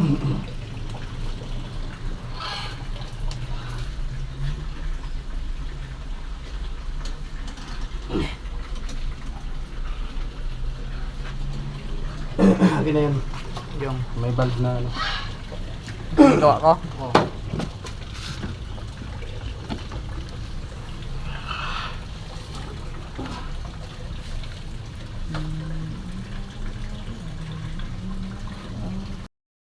Akin na yan. Yung May valve na ano. gawa ko. Oh.